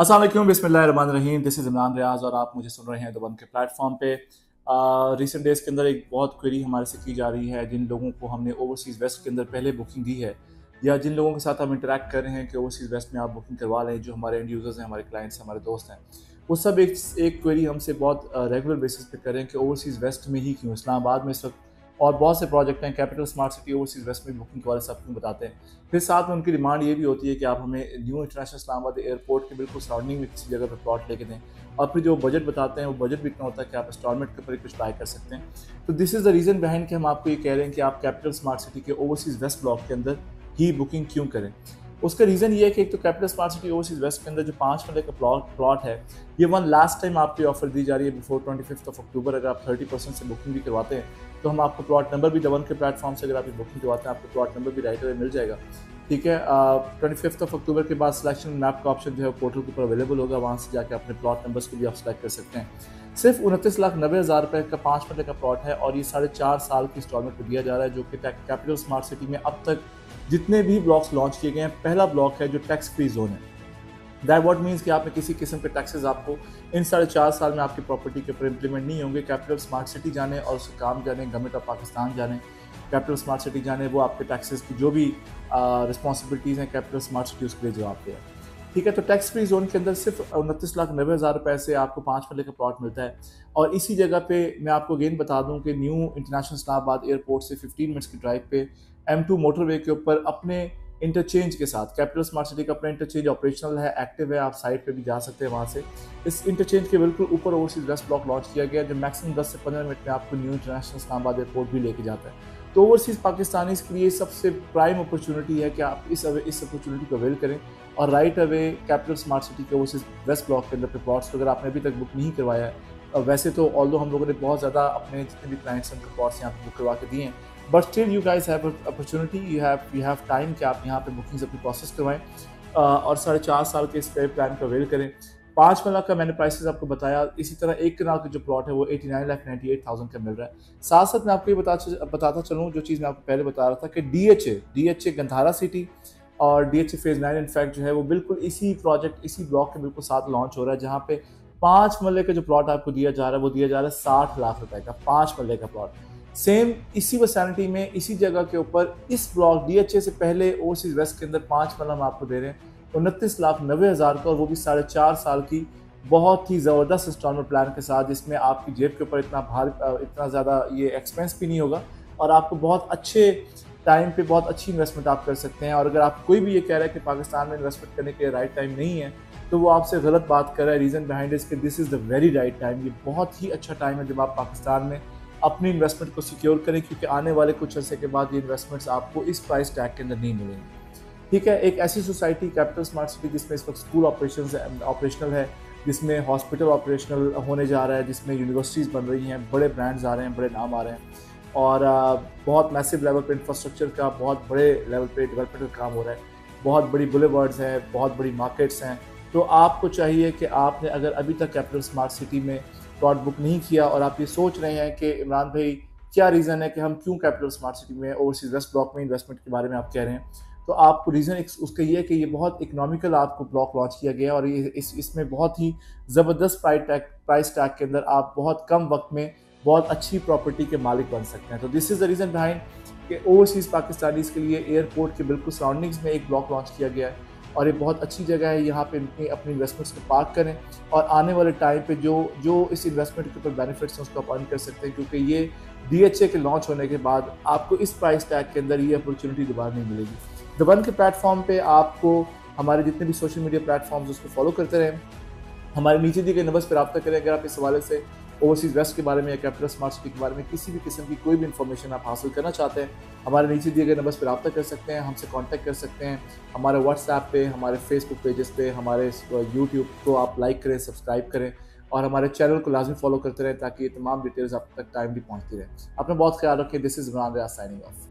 अस्सलाम वालेकुम, बिस्मिल्लाहिर्रहमानिर्रहीम। दिस इज़ इमरान रियाज और आप मुझे सुन रहे हैं द वन के प्लेटफॉर्म पे। रिसेंट डेज़ के अंदर एक बहुत क्वेरी हमारे से की जा रही है, जिन लोगों को हमने ओवरसीज़ वेस्ट के अंदर पहले बुकिंग दी है या जिन लोगों के साथ हम इंटरेक्ट कर रहे हैं कि ओवरसीज़ वेस्ट में आप बुकिंग करवा लें, जो हमारे एंड यूज़र्स हैं, हमारे क्लाइंट्स हैं, हमारे दोस्त हैं, वो सब एक क्वेरी हमसे बहुत रेगुलर बेसिस पे कर रहे हैं कि ओवरसीज़ वेस्ट में ही क्यों, इस्लामाबाद में इस वक्त और बहुत से प्रोजेक्ट हैं, capital smart city overseas waste में बुकिंग के वाले सब क्यों बताते हैं। फिर साथ में उनकी डिमांड ये भी होती है कि आप हमें न्यू इंटरनेशनल इस्लामाबाद एयरपोर्ट के बिल्कुल सराउंडिंग में किसी जगह पर प्लॉट लेके दें, और फिर जो बजट बताते हैं वो बजट भी इतना होता है कि आप इंस्टॉलमेंट के ऊपर ही कुछ बाय कर सकते हैं। तो this is the reason behind कि हम आपको ये कह रहे हैं कि आप कैपिटल स्मार्ट सिटी के ओवरसीज़ वेस्ट ब्लॉक के अंदर ही बुकिंग क्यों करें। उसका रीज़न ये है कि एक तो capital smart city overseas waste के अंदर जो 5 मरले का प्लॉट है, ये वन लास्ट टाइम आपकी ऑफर दी जा रही है बिफोर 25 अक्टूबर। अगर आप 30% से बुकिंग भी करवाते हैं तो हम आपको प्लॉट नंबर भी दवन के प्लेटफॉर्म से, अगर आप बुकिंग करवाते हैं आपको प्लॉट नंबर भी राइट अवे मिल जाएगा। ठीक है, 25 अक्टूबर के बाद सिलेक्शन मैप का ऑप्शन जो है पोर्टल के ऊपर अवेलेबल होगा, वहाँ से जाकर अपने प्लॉट नंबर्स को भी आप सेलेक्ट कर सकते हैं। सिर्फ 29,90,000 रुपये का 5 मरले का प्लॉट है और ये 4.5 साल की इंस्टॉलमेंट पर दिया जा रहा है, जो कि कैपिटल स्मार्ट सिटी में अब तक जितने भी ब्लॉक्स लॉन्च किए गए हैं पहला ब्लॉक है जो टैक्स फ्री जोन है। दैट वॉट मीन्स कि आप में किसी किस्म के टैक्सेस आपको इन 4.5 साल में आपकी प्रॉपर्टी के ऊपर इंप्लीमेंट नहीं होंगे। कैपिटल स्मार्ट सिटी जाने और उसके काम जाने, गवर्नमेंट ऑफ पाकिस्तान जाने, कैपिटल स्मार्ट सिटी जाने, वो आपके टैक्सेस की जो भी रिस्पॉन्सिबिलिटीज़ हैं कैपिटल स्मार्ट सिटी उसके लिए जवाब दे। ठीक है, तो टैक्स फ्री जोन के अंदर सिर्फ 29,90,000 रुपये से आपको 5 मरले का प्लॉट मिलता है। और इसी जगह पे मैं आपको अगेन बता दूं कि न्यू इंटरनेशनल इस्लामाबाद एयरपोर्ट से 15 मिनट्स की ड्राइव पे M2 मोटरवे के ऊपर अपने इंटरचेंज के साथ कैपिटल स्मार्ट सिटी का अपना इंटरचेंज ऑपरेशनल है, एक्टिव है, आप साइट पे भी जा सकते हैं वहाँ से। इस इंटरचेंज के बिल्कुल ऊपर ओवरसीज वेस्ट ब्लॉक लॉन्च किया गया, जो मैक्सिमम 10 से 15 मिनट में आपको न्यू इंटरनेशनल इस्लामाबाद एयरपोर्ट भी लेके जाता है। तो ओवरसीज पाकिस्तानीज़ के लिए सबसे प्राइम अपॉर्चुनिटी है कि आप इस अपॉर्चुनिटी को अवेल करें और right away capital smart city के ओवरसीज वेस्ट ब्लॉक के अंदर पे प्लॉट्स अगर आपने अभी तक बुक नहीं करवाया है। वैसे तो ऑल्दो हम लोगों ने बहुत ज़्यादा अपने जितने भी क्लाइंट्स हैं उनके प्लॉट्स यहाँ पे बुक करवा के दिए हैं, but still you guys have opportunity, you have time कि आप यहाँ पे बुकिंग्स अपनी प्रोसेस करवाएं और 4.5 साल के इस प्लान को अवेल करें। 5 मरला का मैंने प्राइसेस आपको बताया। इसी तरह 1 कनाल का जो प्लॉट है वो 89,98,000 का मिल रहा है। साथ साथ मैं आपको ये बताता चलूँ जो चीज़ मैं आपको पहले बता रहा था कि DHA गंधारा सिटी और DHA फेज़ 9 इनफैक्ट जो है वो बिल्कुल इसी प्रोजेक्ट, इसी ब्लॉक के बिल्कुल साथ लॉन्च हो रहा है, जहाँ पे 5 मरले का जो प्लॉट आपको दिया जा रहा है वो दिया जा रहा है 60 लाख रुपए का 5 मरले का प्लॉट। सेम इसी वैसेनिटी में इसी जगह के ऊपर इस ब्लॉक DHA से पहले ओवरसीज वेस्ट के अंदर 5 मरला हम आपको दे रहे हैं 29,90,000 का, और वो भी 4.5 साल की बहुत ही ज़बरदस्त इंस्टॉलमेंट प्लान के साथ, जिसमें आपकी जेब के ऊपर इतना ज़्यादा ये एक्सपेंस भी नहीं होगा और आपको बहुत अच्छे टाइम पे बहुत अच्छी इन्वेस्टमेंट आप कर सकते हैं। और अगर आप कोई भी ये कह रहा है कि पाकिस्तान में इन्वेस्टमेंट करने के लिए राइट टाइम नहीं है, तो वो आपसे गलत बात कर रहा है। रीज़न बिहाइंड इज कि this is the very right time. ये बहुत ही अच्छा टाइम है जब आप पाकिस्तान में अपनी इन्वेस्टमेंट को सिक्योर करें, क्योंकि आने वाले कुछ अर्से के बाद ये इन्वेस्टमेंट्स आपको इस प्राइस टैग के अंदर नहीं मिलेंगी। ठीक है, एक ऐसी सोसाइटी कैपिटल स्मार्ट सिटी जिसमें इस वक्त स्कूल ऑपरेशनल है, जिसमें हॉस्पिटल ऑपरेशनल होने जा रहा है, जिसमें यूनिवर्सिटीज़ बन रही हैं, बड़े ब्रांड्स आ रहे हैं, बड़े नाम आ रहे हैं, और बहुत मैसिव लेवल पे इंफ्रास्ट्रक्चर का बहुत बड़े लेवल पे डेवलपमेंट का काम हो रहा है, बहुत बड़ी बुलेवर्ड्स हैं, बहुत बड़ी मार्केट्स हैं। तो आपको चाहिए कि आपने अगर अभी तक कैपिटल स्मार्ट सिटी में प्लॉट बुक नहीं किया और आप ये सोच रहे हैं कि इमरान भाई क्या रीज़न है कि हम क्यों कैपिटल स्मार्ट सिटी में ओवरसीज वेस्ट ब्लॉक में इन्वेस्टमेंट के बारे में आप कह रहे हैं, तो आपको रीज़न उसका ये है कि ये बहुत इकोनॉमिकल आपको ब्लॉक लॉन्च किया गया है और ये इसमें बहुत ही ज़बरदस्त प्राइस टैग के अंदर आप बहुत कम वक्त में बहुत अच्छी प्रॉपर्टी के मालिक बन सकते हैं। तो this is the reason behind कि ओवरसीज़ पाकिस्तानीज़ के लिए एयरपोर्ट के बिल्कुल सराउंडिंग्स में एक ब्लॉक लॉन्च किया गया है और ये बहुत अच्छी जगह है। यहाँ पे अपनी इन्वेस्टमेंट्स को पार्क करें और आने वाले टाइम पे जो इस इन्वेस्टमेंट के ऊपर बेनिफिट्स हैं उसको आप अर्न कर सकते हैं, क्योंकि ये DHA के लॉन्च होने के बाद आपको इस प्राइस टैग के अंदर ये अपॉर्चुनिटी दोबारा नहीं मिलेगी। द वन के प्लेटफॉर्म पे आपको हमारे जितने भी सोशल मीडिया प्लेटफॉर्म्स उसको फॉलो करते रहें, हमारे नीचे दिए गए नंबर्स पर रब्ता करें अगर आप इस हवाले से ओवरसीज वेस्ट के बारे में या कैपिटल स्मार्ट सिटी के बारे में किसी भी किस्म की कोई भी इन्फॉर्मेशन आप हासिल करना चाहते हैं। हमारे नीचे दिए गए नंबर्स पर रब्ता कर सकते हैं, हमसे कांटेक्ट कर सकते हैं। हमारे व्हाट्सएप पे, हमारे फेसबुक पेजेस पे, हमारे यूट्यूब को आप लाइक करें, सब्सक्राइब करें और हमारे चैनल को लाजमी फॉलो करते रहें ताकि ये तमाम डिटेल्स आप तक टाइम भी पहुँचती रहे। अपना बहुत ख्याल रखें। This is Imran Riyaz signing of.